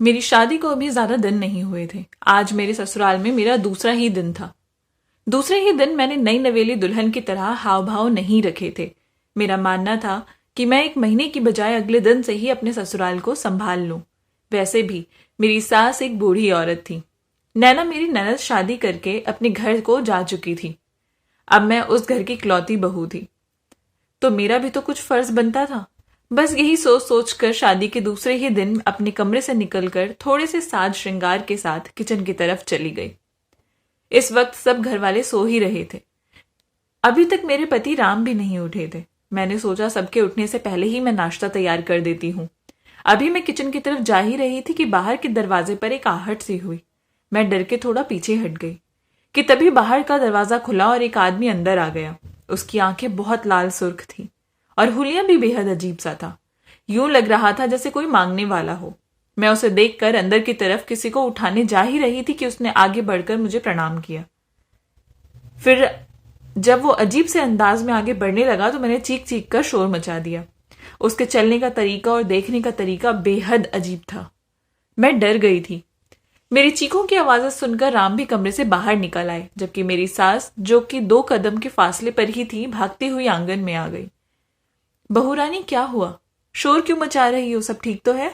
मेरी शादी को अभी ज्यादा दिन नहीं हुए थे। आज मेरे ससुराल में मेरा दूसरा ही दिन था। दूसरे ही दिन मैंने नई नवेली दुल्हन की तरह हाव भाव नहीं रखे थे। मेरा मानना था कि मैं एक महीने की बजाय अगले दिन से ही अपने ससुराल को संभाल लूं। वैसे भी मेरी सास एक बूढ़ी औरत थी। नैना मेरी ननद शादी करके अपने घर को जा चुकी थी। अब मैं उस घर की इकलौती बहू थी, तो मेरा भी तो कुछ फर्ज बनता था। बस यही सोच सोच कर शादी के दूसरे ही दिन अपने कमरे से निकलकर थोड़े से साज श्रृंगार के साथ किचन की तरफ चली गई। इस वक्त सब घर वाले सो ही रहे थे। अभी तक मेरे पति राम भी नहीं उठे थे। मैंने सोचा सबके उठने से पहले ही मैं नाश्ता तैयार कर देती हूँ। अभी मैं किचन की तरफ जा ही रही थी कि बाहर के दरवाजे पर एक आहट सी हुई। मैं डर के थोड़ा पीछे हट गई कि तभी बाहर का दरवाजा खुला और एक आदमी अंदर आ गया। उसकी आंखें बहुत लाल सुर्ख थी और हुलिया भी बेहद अजीब सा था। यूं लग रहा था जैसे कोई मांगने वाला हो। मैं उसे देखकर अंदर की तरफ किसी को उठाने जा ही रही थी कि उसने आगे बढ़कर मुझे प्रणाम किया। फिर जब वो अजीब से अंदाज में आगे बढ़ने लगा तो मैंने चीख चीख कर शोर मचा दिया। उसके चलने का तरीका और देखने का तरीका बेहद अजीब था। मैं डर गई थी। मेरी चीखों की आवाजें सुनकर राम भी कमरे से बाहर निकल आए, जबकि मेरी सास, जो कि 2 कदम के फासले पर ही थी, भागती हुई आंगन में आ गई। बहू रानी, क्या हुआ? शोर क्यों मचा रही हो? सब ठीक तो है?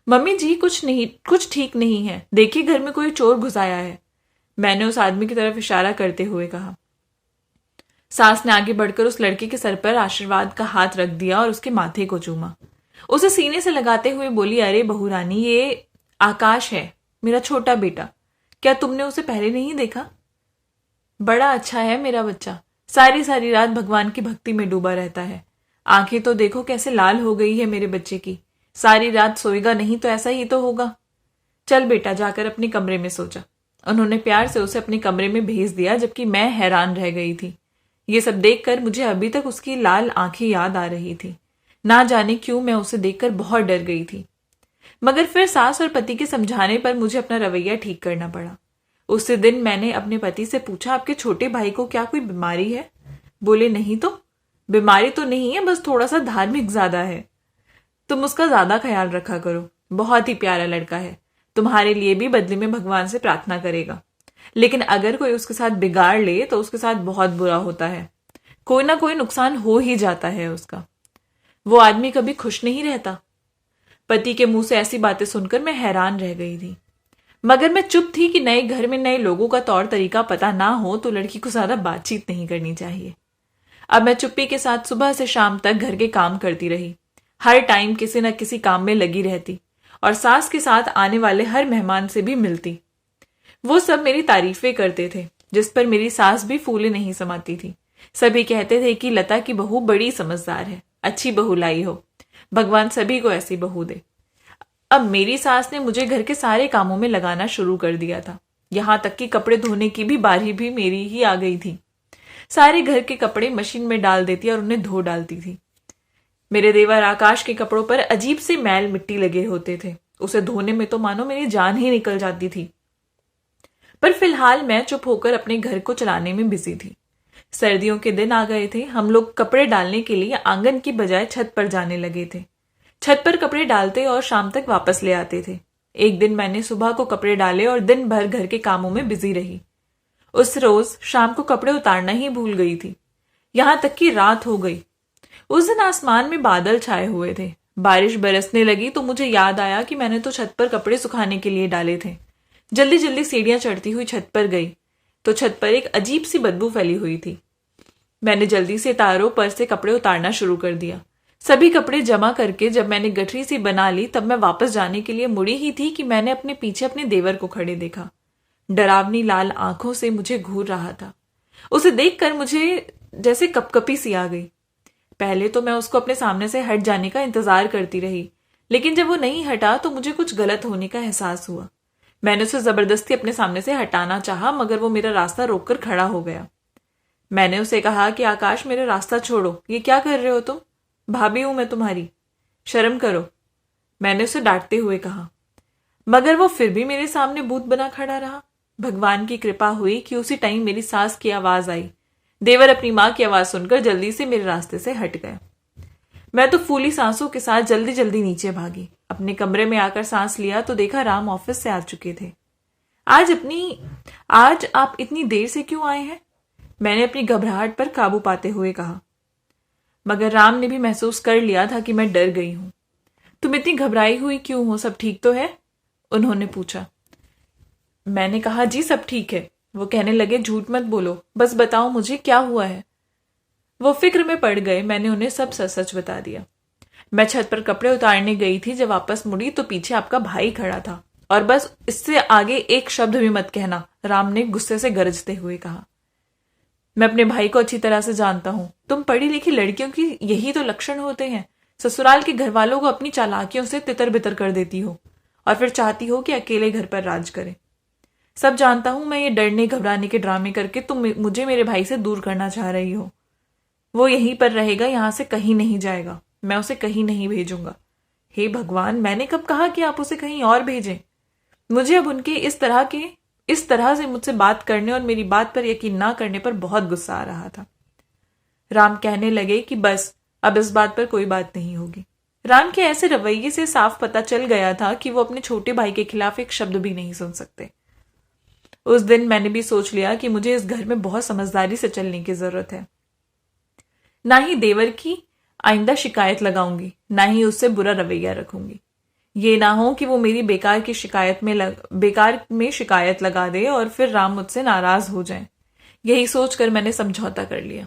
मम्मी जी, कुछ नहीं, कुछ ठीक नहीं है। देखिए, घर में कोई चोर घुस आया है, मैंने उस आदमी की तरफ इशारा करते हुए कहा। सास ने आगे बढ़कर उस लड़के के सर पर आशीर्वाद का हाथ रख दिया और उसके माथे को चूमा। उसे सीने से लगाते हुए बोली, अरे बहू रानी, ये आकाश है, मेरा छोटा बेटा। क्या तुमने उसे पहले नहीं देखा? बड़ा अच्छा है मेरा बच्चा, सारी सारी रात भगवान की भक्ति में डूबा रहता है। आंखें तो देखो कैसे लाल हो गई है मेरे बच्चे की। सारी रात सोएगा नहीं तो ऐसा ही तो होगा। चल बेटा, जाकर अपने कमरे में सो जा। उन्होंने प्यार से उसे अपने कमरे में भेज दिया, जबकि मैं हैरान रह गई थी। ये सब देखकर मुझे अभी तक उसकी लाल आंखें याद आ रही थी। ना जाने क्यों मैं उसे देखकर बहुत डर गई थी। मगर फिर सास और पति के समझाने पर मुझे अपना रवैया ठीक करना पड़ा। उसी दिन मैंने अपने पति से पूछा, आपके छोटे भाई को क्या कोई बीमारी है? बोले, नहीं तो। बीमारी तो नहीं है, बस थोड़ा सा धार्मिक ज्यादा है। तुम उसका ज्यादा ख्याल रखा करो, बहुत ही प्यारा लड़का है। तुम्हारे लिए भी बदले में भगवान से प्रार्थना करेगा। लेकिन अगर कोई उसके साथ बिगाड़ ले तो उसके साथ बहुत बुरा होता है। कोई ना कोई नुकसान हो ही जाता है उसका। वो आदमी कभी खुश नहीं रहता। पति के मुंह से ऐसी बातें सुनकर मैं हैरान रह गई थी। मगर मैं चुप थी कि नए घर में नए लोगों का तौर तरीका पता ना हो तो लड़की को ज्यादा बातचीत नहीं करनी चाहिए। अब मैं चुप्पी के साथ सुबह से शाम तक घर के काम करती रही। हर टाइम किसी न किसी काम में लगी रहती और सास के साथ आने वाले हर मेहमान से भी मिलती। वो सब मेरी तारीफें करते थे, जिस पर मेरी सास भी फूले नहीं समाती थी। सभी कहते थे कि लता की बहू बड़ी समझदार है, अच्छी बहू लाई हो, भगवान सभी को ऐसी बहू दे। अब मेरी सास ने मुझे घर के सारे कामों में लगाना शुरू कर दिया था। यहां तक कि कपड़े धोने की भी बारी भी मेरी ही आ गई थी। सारे घर के कपड़े मशीन में डाल देती और उन्हें धो डालती थी। मेरे देवर आकाश के कपड़ों पर अजीब से मैल मिट्टी लगे होते थे। उसे धोने में तो मानो मेरी जान ही निकल जाती थी। पर फिलहाल मैं चुप होकर अपने घर को चलाने में बिजी थी। सर्दियों के दिन आ गए थे। हम लोग कपड़े डालने के लिए आंगन की बजाय छत पर जाने लगे थे। छत पर कपड़े डालते और शाम तक वापस ले आते थे। एक दिन मैंने सुबह को कपड़े डाले और दिन भर घर के कामों में बिजी रही। उस रोज शाम को कपड़े उतारना ही भूल गई थी। यहां तक कि रात हो गई। उस दिन आसमान में बादल छाए हुए थे। बारिश बरसने लगी तो मुझे याद आया कि मैंने तो छत पर कपड़े सुखाने के लिए डाले थे। जल्दी जल्दी सीढ़ियां चढ़ती हुई छत पर गई तो छत पर एक अजीब सी बदबू फैली हुई थी। मैंने जल्दी से तारों पर से कपड़े उतारना शुरू कर दिया। सभी कपड़े जमा करके जब मैंने गठरी सी बना ली तब मैं वापस जाने के लिए मुड़ी ही थी कि मैंने अपने पीछे अपने देवर को खड़े देखा। डरावनी लाल आंखों से मुझे घूर रहा था। उसे देखकर मुझे जैसे कपकपी सी आ गई। पहले तो मैं उसको अपने सामने से हट जाने का इंतजार करती रही, लेकिन जब वो नहीं हटा तो मुझे कुछ गलत होने का एहसास हुआ। मैंने उसे जबरदस्ती अपने सामने से हटाना चाहा, मगर वो मेरा रास्ता रोककर खड़ा हो गया। मैंने उसे कहा कि आकाश, मेरा रास्ता छोड़ो, ये क्या कर रहे हो तुम? भाभी हूं मैं तुम्हारी, शर्म करो, मैंने उसे डांटते हुए कहा। मगर वो फिर भी मेरे सामने भूत बना खड़ा रहा। भगवान की कृपा हुई कि उसी टाइम मेरी सास की आवाज आई। देवर अपनी मां की आवाज सुनकर जल्दी से मेरे रास्ते से हट गया। मैं तो फूली सांसों के साथ जल्दी जल्दी नीचे भागी। अपने कमरे में आकर सांस लिया तो देखा राम ऑफिस से आ चुके थे। आज आप इतनी देर से क्यों आए हैं? मैंने अपनी घबराहट पर काबू पाते हुए कहा। मगर राम ने भी महसूस कर लिया था कि मैं डर गई हूं। तुम इतनी घबराई हुई क्यों हो? सब ठीक तो है? उन्होंने पूछा। मैंने कहा जी सब ठीक है। वो कहने लगे झूठ मत बोलो, बस बताओ मुझे क्या हुआ है। वो फिक्र में पड़ गए। मैंने उन्हें सब सच सच बता दिया। मैं छत पर कपड़े उतारने गई थी। जब वापस मुड़ी तो पीछे आपका भाई खड़ा था। और बस इससे आगे एक शब्द भी मत कहना, राम ने गुस्से से गरजते हुए कहा। मैं अपने भाई को अच्छी तरह से जानता हूं। तुम पढ़ी लिखी लड़कियों की यही तो लक्षण होते हैं। ससुराल के घर वालों को अपनी चालाकियों से तितर बितर कर देती हो और फिर चाहती हो कि अकेले घर पर राज करे। सब जानता हूं मैं, ये डरने घबराने के ड्रामे करके तुम मुझे मेरे भाई से दूर करना चाह रही हो। वो यहीं पर रहेगा, यहां से कहीं नहीं जाएगा। मैं उसे कहीं नहीं भेजूंगा। हे भगवान, मैंने कब कहा कि आप उसे कहीं और भेजें? मुझे अब उनके इस तरह से मुझसे बात करने और मेरी बात पर यकीन ना करने पर बहुत गुस्सा आ रहा था। राम कहने लगे कि बस अब इस बात पर कोई बात नहीं होगी। राम के ऐसे रवैये से साफ पता चल गया था कि वो अपने छोटे भाई के खिलाफ एक शब्द भी नहीं सुन सकते। उस दिन मैंने भी सोच लिया कि मुझे इस घर में बहुत समझदारी से चलने की जरूरत है। ना ही देवर की आइंदा शिकायत लगाऊंगी, ना ही उससे बुरा रवैया रखूंगी। ये ना हो कि वो मेरी बेकार में शिकायत लगा दे और फिर राम मुझसे नाराज हो जाए। यही सोचकर मैंने समझौता कर लिया।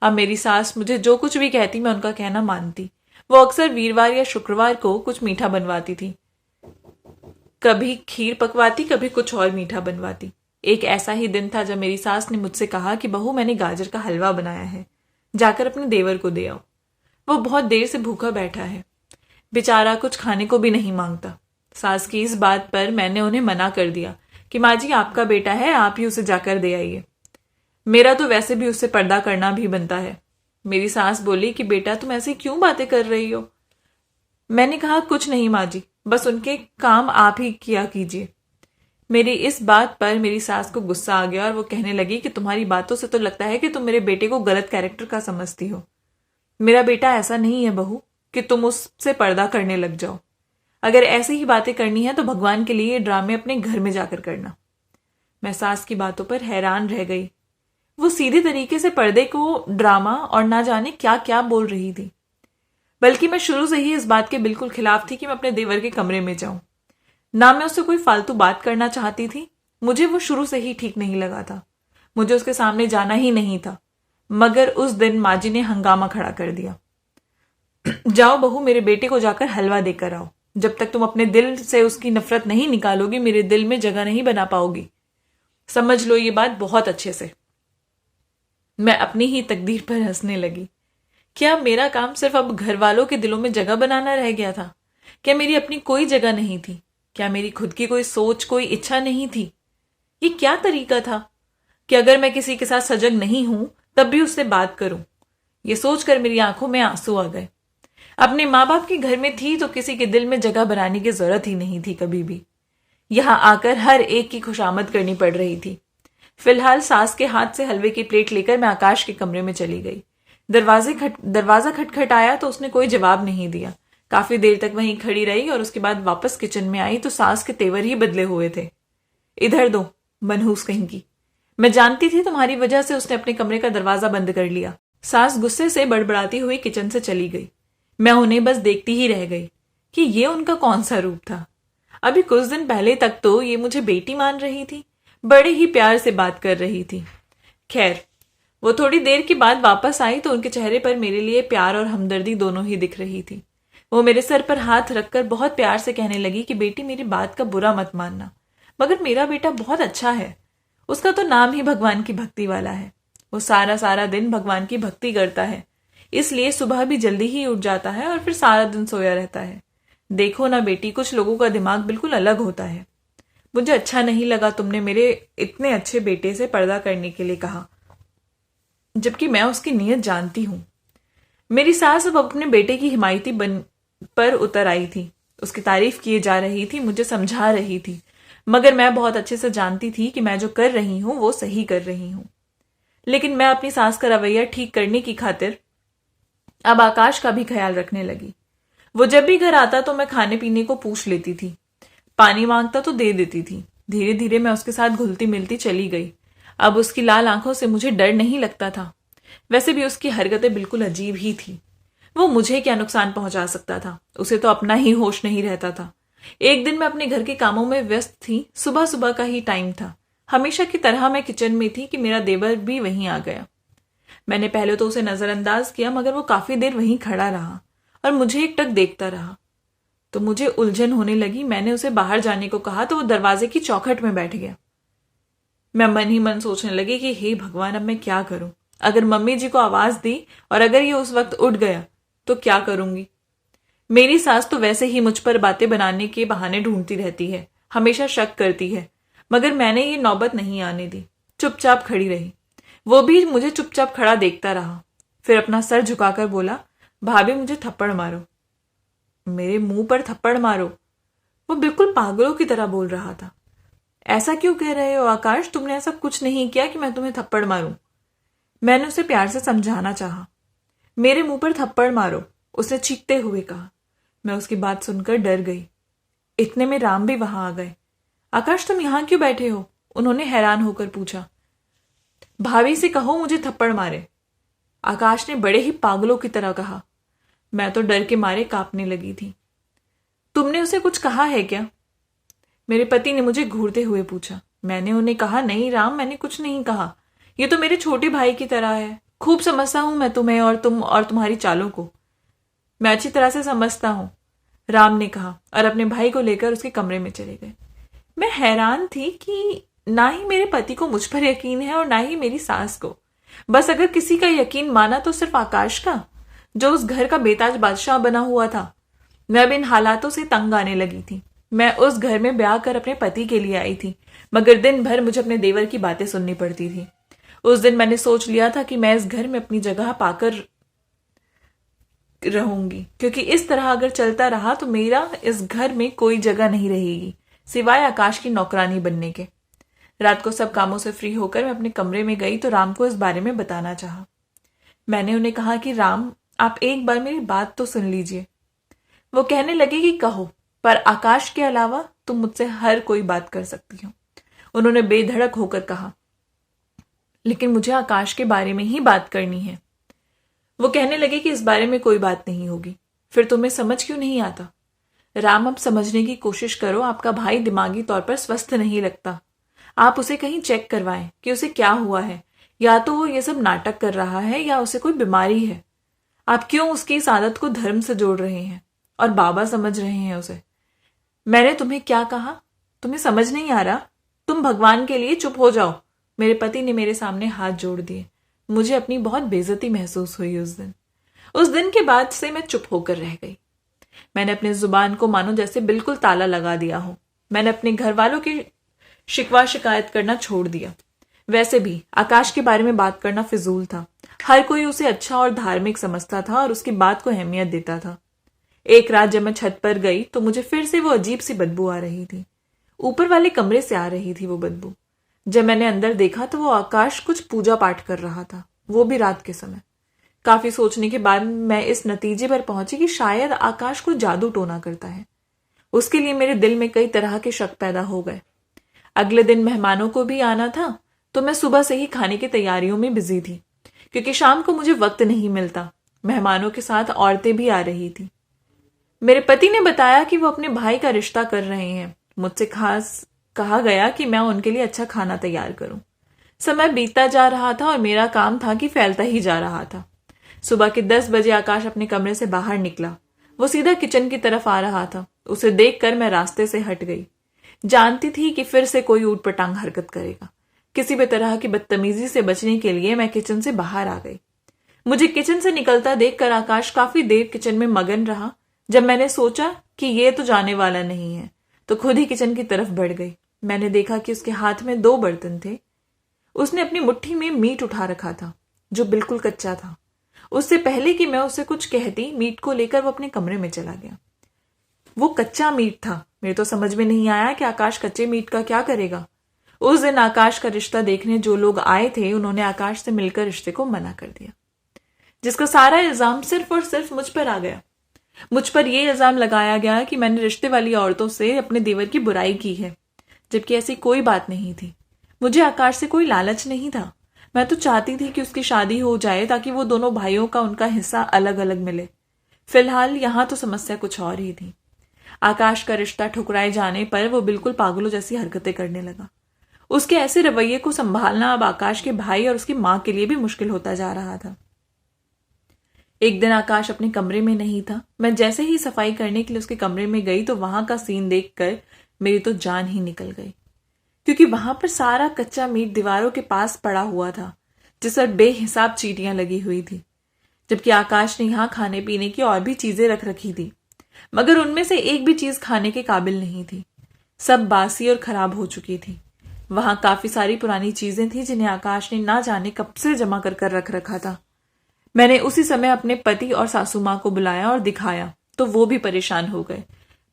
अब मेरी सास मुझे जो कुछ भी कहती मैं उनका कहना मानती। वो अक्सर वीरवार या शुक्रवार को कुछ मीठा बनवाती थी। कभी खीर पकवाती, कभी कुछ और मीठा बनवाती। एक ऐसा ही दिन था जब मेरी सास ने मुझसे कहा कि बहू, मैंने गाजर का हलवा बनाया है, जाकर अपने देवर को दे आओ। वो बहुत देर से भूखा बैठा है, बेचारा कुछ खाने को भी नहीं मांगता। सास की इस बात पर मैंने उन्हें मना कर दिया कि माँ जी, आपका बेटा है, आप ही उसे जाकर दे आइए। मेरा तो वैसे भी उससे पर्दा करना भी बनता है। मेरी सास बोली कि बेटा, तुम ऐसी क्यों बातें कर रही हो? मैंने कहा कुछ नहीं माँ जी, बस उनके काम आप ही किया कीजिए। मेरी इस बात पर मेरी सास को गुस्सा आ गया और वो कहने लगी कि तुम्हारी बातों से तो लगता है कि तुम मेरे बेटे को गलत कैरेक्टर का समझती हो। मेरा बेटा ऐसा नहीं है बहू कि तुम उससे पर्दा करने लग जाओ। अगर ऐसी ही बातें करनी है तो भगवान के लिए ये ड्रामे अपने घर में जाकर करना। मैं सास की बातों पर हैरान रह गई। वो सीधे तरीके से पर्दे को ड्रामा और ना जाने क्या क्या बोल रही थी। बल्कि मैं शुरू से ही इस बात के बिल्कुल खिलाफ थी कि मैं अपने देवर के कमरे में जाऊं। ना मैं उससे कोई फालतू बात करना चाहती थी। मुझे वो शुरू से ही ठीक नहीं लगा था। मुझे उसके सामने जाना ही नहीं था। मगर उस दिन माँ जी ने हंगामा खड़ा कर दिया। जाओ बहू, मेरे बेटे को जाकर हलवा देकर आओ। जब तक तुम अपने दिल से उसकी नफरत नहीं निकालोगी, मेरे दिल में जगह नहीं बना पाओगी। समझ लो ये बात बहुत अच्छे से। मैं अपनी ही तकदीर पर हंसने लगी। क्या मेरा काम सिर्फ अब घर वालों के दिलों में जगह बनाना रह गया था? क्या मेरी अपनी कोई जगह नहीं थी? क्या मेरी खुद की कोई सोच, कोई इच्छा नहीं थी? ये क्या तरीका था कि अगर मैं किसी के साथ सजग नहीं हूं तब भी उससे बात करूं? ये सोचकर मेरी आंखों में आंसू आ गए। अपने माँ बाप के घर में थी तो किसी के दिल में जगह बनाने की जरूरत ही नहीं थी कभी भी। यहां आकर हर एक की खुशामद करनी पड़ रही थी। फिलहाल सास के हाथ से हलवे की प्लेट लेकर मैं आकाश के कमरे में चली गई। दरवाजा खटखटाया तो उसने कोई जवाब नहीं दिया। काफी देर तक वहीं खड़ी रही और उसके बाद वापस किचन में आई तो सास के तेवर ही बदले हुए थे। इधर दो, मनहूस कहीं की। मैं जानती थी तुम्हारी वजह से उसने अपने कमरे का दरवाजा बंद कर लिया। सास गुस्से से बड़बड़ाती हुई किचन से चली गई। मैं उन्हें बस देखती ही रह गई कि ये उनका कौन सा रूप था। अभी कुछ दिन पहले तक तो ये मुझे बेटी मान रही थी, बड़े ही प्यार से बात कर रही थी। खैर, वो थोड़ी देर के बाद वापस आई तो उनके चेहरे पर मेरे लिए प्यार और हमदर्दी दोनों ही दिख रही थी। वो मेरे सर पर हाथ रखकर बहुत प्यार से कहने लगी कि बेटी, मेरी बात का बुरा मत मानना, मगर मेरा बेटा बहुत अच्छा है। उसका तो नाम ही भगवान की भक्ति वाला है। वो सारा सारा दिन भगवान की भक्ति करता है, इसलिए सुबह भी जल्दी ही उठ जाता है और फिर सारा दिन सोया रहता है। देखो ना बेटी, कुछ लोगों का दिमाग बिल्कुल अलग होता है। मुझे अच्छा नहीं लगा तुमने मेरे इतने अच्छे बेटे से पर्दा करने के लिए कहा, जबकि मैं उसकी नीयत जानती हूं। मेरी सास अब अपने बेटे की हिमायती बन पर उतर आई थी। उसकी तारीफ किए जा रही थी, मुझे समझा रही थी, मगर मैं बहुत अच्छे से जानती थी कि मैं जो कर रही हूं वो सही कर रही हूं। लेकिन मैं अपनी सास का रवैया ठीक करने की खातिर अब आकाश का भी ख्याल रखने लगी। वो जब भी घर आता तो मैं खाने पीने को पूछ लेती थी, पानी मांगता तो दे देती थी। धीरे धीरे मैं उसके साथ घुलती मिलती चली गई। अब उसकी लाल आंखों से मुझे डर नहीं लगता था। वैसे भी उसकी हरकतें बिल्कुल अजीब ही थी। वो मुझे क्या नुकसान पहुंचा सकता था, उसे तो अपना ही होश नहीं रहता था। एक दिन मैं अपने घर के कामों में व्यस्त थी। सुबह सुबह का ही टाइम था। हमेशा की तरह मैं किचन में थी कि मेरा देवर भी वहीं आ गया। मैंने पहले तो उसे नजरअंदाज किया, मगर वो काफी देर वहीं खड़ा रहा और मुझे एकटक देखता रहा। तो मुझे उलझन होने लगी। मैंने उसे बाहर जाने को कहा तो वो दरवाजे की चौखट में बैठ गया। मैं मन ही मन सोचने लगी कि हे भगवान, अब मैं क्या करूं। अगर मम्मी जी को आवाज दी और अगर ये उस वक्त उठ गया तो क्या करूंगी। मेरी सास तो वैसे ही मुझ पर बातें बनाने के बहाने ढूंढती रहती है, हमेशा शक करती है, मगर मैंने ये नौबत नहीं आने दी। चुपचाप खड़ी रही। वो भी मुझे चुपचाप खड़ा देखता रहा। फिर अपना सर झुकाकर बोला, भाभी मुझे थप्पड़ मारो। मेरे मुंह पर थप्पड़ मारो? वो बिल्कुल पागलों की तरह बोल रहा था। ऐसा क्यों कह रहे हो आकाश, तुमने ऐसा कुछ नहीं किया कि मैं तुम्हें थप्पड़ मारूं। मैंने उसे प्यार से समझाना चाहा। मेरे मुंह पर थप्पड़ मारो, उसने चीखते हुए कहा। मैं उसकी बात सुनकर डर गई। इतने में राम भी वहां आ गए। आकाश, तुम यहां क्यों बैठे हो? उन्होंने हैरान होकर पूछा। भाभी से कहो मुझे थप्पड़ मारे, आकाश ने बड़े ही पागलों की तरह कहा। मैं तो डर के मारे कांपने लगी थी। तुमने उसे कुछ कहा है क्या? मेरे पति ने मुझे घूरते हुए पूछा। मैंने उन्हें कहा, नहीं राम, मैंने कुछ नहीं कहा। ये तो मेरे छोटे भाई की तरह है। खूब समझता हूं मैं तुम्हें और तुम और तुम्हारी चालों को। मैं अच्छी तरह से समझता हूं, राम ने कहा और अपने भाई को लेकर उसके कमरे में चले गए। मैं हैरान थी कि ना ही मेरे पति को मुझ पर यकीन है और ना ही मेरी सास को। बस अगर किसी का यकीन माना तो सिर्फ आकाश का, जो उस घर का बेताज बादशाह बना हुआ था। मैं अब इन हालातों से तंग आने लगी थी। मैं उस घर में ब्याह कर अपने पति के लिए आई थी, मगर दिन भर मुझे अपने देवर की बातें सुननी पड़ती थी। उस दिन मैंने सोच लिया था कि मैं इस घर में अपनी जगह पाकर रहूंगी, क्योंकि इस तरह अगर चलता रहा तो मेरा इस घर में कोई जगह नहीं रहेगी सिवाय आकाश की नौकरानी बनने के। रात को सब कामों से फ्री होकर मैं अपने कमरे में गई तो राम को इस बारे में बताना चाहा। मैंने उन्हें कहा कि राम, आप एक बार मेरी बात तो सुन लीजिए। वो कहने लगे कि कहो, पर आकाश के अलावा तुम मुझसे हर कोई बात कर सकती हो। उन्होंने बेधड़क होकर कहा, लेकिन मुझे आकाश के बारे में ही बात करनी है। वो कहने लगे कि इस बारे में कोई बात नहीं होगी। फिर तुम्हें समझ क्यों नहीं आता? राम, अब समझने की कोशिश करो। आपका भाई दिमागी तौर पर स्वस्थ नहीं लगता। आप उसे कहीं चेक करवाएं कि उसे क्या हुआ है। या तो वो ये सब नाटक कर रहा है या उसे कोई बीमारी है। आप क्यों उसकी इस आदत को धर्म से जोड़ रहे हैं और बाबा समझ रहे हैं उसे? मैंने तुम्हें क्या कहा? तुम्हें समझ नहीं आ रहा? तुम भगवान के लिए चुप हो जाओ। मेरे पति ने मेरे सामने हाथ जोड़ दिए। मुझे अपनी बहुत बेइज्जती महसूस हुई उस दिन के बाद से मैं चुप होकर रह गई। मैंने अपनी जुबान को मानो जैसे बिल्कुल ताला लगा दिया हो। मैंने अपने घर वालों की शिकवा शिकायत करना छोड़ दिया। वैसे भी आकाश के बारे में बात करना फिजूल था। हर कोई उसे अच्छा और धार्मिक समझता था और उसकी बात को अहमियत देता था। एक रात जब मैं छत पर गई तो मुझे फिर से वो अजीब सी बदबू आ रही थी। ऊपर वाले कमरे से आ रही थी वो बदबू। जब मैंने अंदर देखा तो वो आकाश कुछ पूजा पाठ कर रहा था, वो भी रात के समय। काफी सोचने के बाद मैं इस नतीजे पर पहुंची कि शायद आकाश को जादू टोना करता है। उसके लिए मेरे दिल में कई तरह के शक पैदा हो गए। अगले दिन मेहमानों को भी आना था तो मैं सुबह से ही खाने की तैयारियों में बिजी थी, क्योंकि शाम को मुझे वक्त नहीं मिलता। मेहमानों के साथ औरतें भी आ रही थी। मेरे पति ने बताया कि वो अपने भाई का रिश्ता कर रहे हैं। मुझसे खास कहा गया कि मैं उनके लिए अच्छा खाना तैयार करूं। समय बीतता जा रहा था और मेरा काम था कि फैलता ही जा रहा था। सुबह के 10 बजे आकाश अपने कमरे से बाहर निकला। वो सीधा किचन की तरफ आ रहा था। उसे देखकर मैं रास्ते से हट गई। जानती थी कि फिर से कोई ऊटपटांग हरकत करेगा। किसी भी तरह की बदतमीजी से बचने के लिए मैं किचन से बाहर आ गई। मुझे किचन से निकलता देखकर आकाश काफी देर किचन में मगन रहा। जब मैंने सोचा कि ये तो जाने वाला नहीं है तो खुद ही किचन की तरफ बढ़ गई। मैंने देखा कि उसके हाथ में 2 बर्तन थे। उसने अपनी मुट्ठी में मीट उठा रखा था जो बिल्कुल कच्चा था। उससे पहले कि मैं उसे कुछ कहती, मीट को लेकर वो अपने कमरे में चला गया। वो कच्चा मीट था। मेरे तो समझ में नहीं आया कि आकाश कच्चे मीट का क्या करेगा। उस दिन आकाश का रिश्ता देखने जो लोग आए थे उन्होंने आकाश से मिलकर रिश्ते को मना कर दिया। जिसका सारा इल्जाम सिर्फ और सिर्फ मुझ पर आ गया। मुझ पर यह इल्जाम लगाया गया कि मैंने रिश्ते वाली औरतों से अपने देवर की बुराई की है, जबकि ऐसी कोई बात नहीं थी। मुझे आकाश से कोई लालच नहीं था। मैं तो चाहती थी कि उसकी शादी हो जाए ताकि वो दोनों भाइयों का उनका हिस्सा अलग अलग मिले। फिलहाल यहां तो समस्या कुछ और ही थी। आकाश का रिश्ता ठुकराए जाने पर वो बिल्कुल पागलों जैसी हरकतें करने लगा। उसके ऐसे रवैये को संभालना अब आकाश के भाई और उसकी मां के लिए भी मुश्किल होता जा रहा था। एक दिन आकाश अपने कमरे में नहीं था। मैं जैसे ही सफाई करने के लिए उसके कमरे में गई तो वहां का सीन देखकर मेरी तो जान ही निकल गई, क्योंकि वहां पर सारा कच्चा मीट दीवारों के पास पड़ा हुआ था, जिस पर बेहिसाब चींटियां लगी हुई थी। जबकि आकाश ने यहां खाने पीने की और भी चीजें रख रखी थी, मगर उनमें से एक भी चीज खाने के काबिल नहीं थी। सब बासी और खराब हो चुकी थी। वहां काफी सारी पुरानी चीजें थी जिन्हें आकाश ने ना जाने कब से जमा कर कर रख रखा था। मैंने उसी समय अपने पति और सासू मां को बुलाया और दिखाया तो वो भी परेशान हो गए।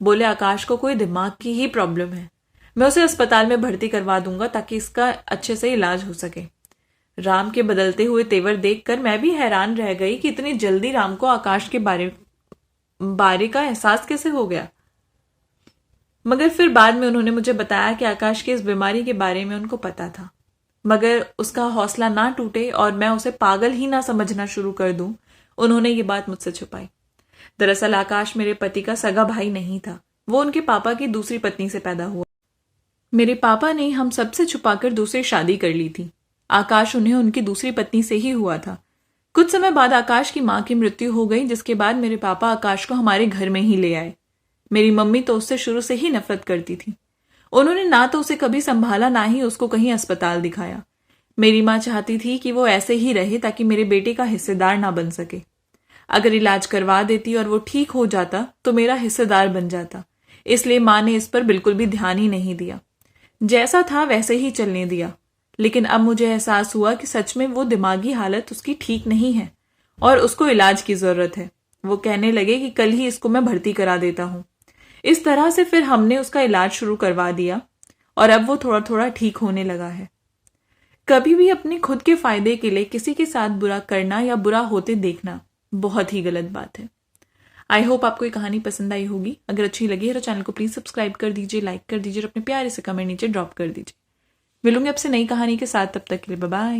बोले आकाश को कोई दिमाग की ही प्रॉब्लम है, मैं उसे अस्पताल में भर्ती करवा दूंगा ताकि इसका अच्छे से इलाज हो सके। राम के बदलते हुए तेवर देखकर मैं भी हैरान रह गई कि इतनी जल्दी राम को आकाश के बारे का एहसास कैसे हो गया। मगर फिर बाद में उन्होंने मुझे बताया कि आकाश की इस बीमारी के बारे में उनको पता था, मगर उसका हौसला ना टूटे और मैं उसे पागल ही ना समझना शुरू कर दूं, उन्होंने ये बात मुझसे छुपाई। दरअसल आकाश मेरे पति का सगा भाई नहीं था, वो उनके पापा की दूसरी पत्नी से पैदा हुआ। मेरे पापा ने हम सबसे छुपाकर दूसरी शादी कर ली थी। आकाश उन्हें उनकी दूसरी पत्नी से ही हुआ था। कुछ समय बाद आकाश की मां की मृत्यु हो गई, जिसके बाद मेरे पापा आकाश को हमारे घर में ही ले आए। मेरी मम्मी तो उससे शुरू से ही नफरत करती थी। उन्होंने ना तो उसे कभी संभाला, ना ही उसको कहीं अस्पताल दिखाया। मेरी मां चाहती थी कि वो ऐसे ही रहे ताकि मेरे बेटे का हिस्सेदार ना बन सके। अगर इलाज करवा देती और वो ठीक हो जाता तो मेरा हिस्सेदार बन जाता, इसलिए मां ने इस पर बिल्कुल भी ध्यान ही नहीं दिया। जैसा था वैसे ही चलने दिया। लेकिन अब मुझे एहसास हुआ कि सच में वो दिमागी हालत उसकी ठीक नहीं है और उसको इलाज की जरूरत है। वो कहने लगे कि कल ही इसको मैं भर्ती करा देता हूं। इस तरह से फिर हमने उसका इलाज शुरू करवा दिया और अब वो थोड़ा थोड़ा ठीक होने लगा है। कभी भी अपने खुद के फायदे के लिए किसी के साथ बुरा करना या बुरा होते देखना बहुत ही गलत बात है। आई होप आपको ये कहानी पसंद आई होगी। अगर अच्छी लगी है तो चैनल को प्लीज सब्सक्राइब कर दीजिए, लाइक कर दीजिए और अपने प्यारे से कमेंट नीचे ड्रॉप कर दीजिए। मिलूंगी आपसे नई कहानी के साथ, तब तक के लिए बाय बाय।